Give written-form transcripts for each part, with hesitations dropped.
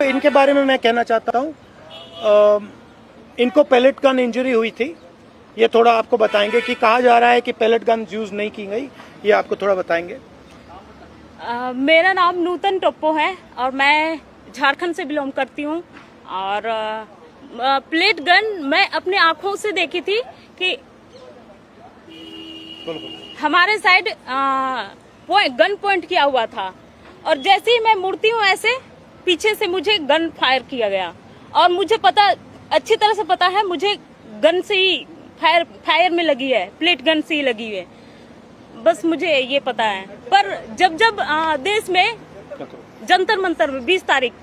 इनके बारे में मैं कहना चाहता हूँ, इनको पैलेट गन इंजरी हुई थी। ये थोड़ा आपको बताएंगे कि कहा जा रहा है कि पैलेट गन यूज नहीं की गई, ये आपको थोड़ा बताएंगे। मेरा नाम नूतन टोप्पो है और मैं झारखंड से बिलोंग करती हूँ। और प्लेट गन मैं अपने आंखों से देखी थी कि हमारे साइड गन पॉइंट किया हुआ था और जैसे ही मैं मुड़ती हूँ ऐसे पीछे से मुझे गन फायर किया गया और मुझे पता अच्छी तरह से पता है मुझे गन से ही फायर में लगी है, प्लेट गन से ही लगी है, बस मुझे ये पता है। पर जब देश में जंतर मंतर में 20 तारीख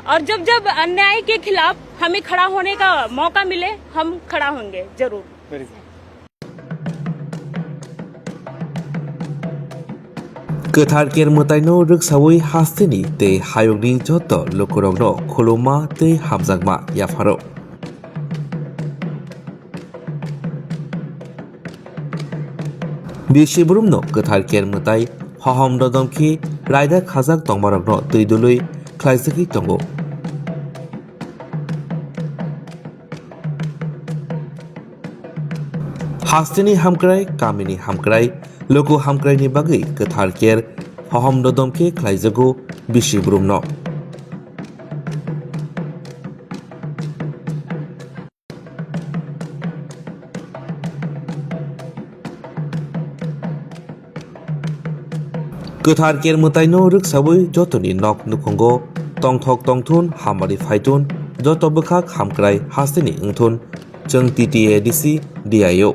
और जब अन्याय के खिलाफ हमें खड़ा होने का मौका मिले हम खड़ा होंगे जरूर। गोथार केरमुताइनो रोगसावै हास्तेनि ते हायगनि जत लोकरगनो खुलुमा ते हामजागमा याफारो बिसिबुरुमनो गोथार केरमुताइ हहम ददमखि रायदा खाजाक तंगमारगनो दैदुलै ख्लाइजखि तंगो हास्तेनि हामक्राय कामिनि हामक्राय लोको हामक्रायनि बागै गोथार केर हहम ददमखि ख्लाइजगो बिसिबुरुमनो गोथार केरमुताइनो रोगसावै जतनि नक नुखंगो तंथक तंथुन हामारि फाइथुन जत बखाक हामक्राय हास्तेनि ओंथुन जों TTA DC DIO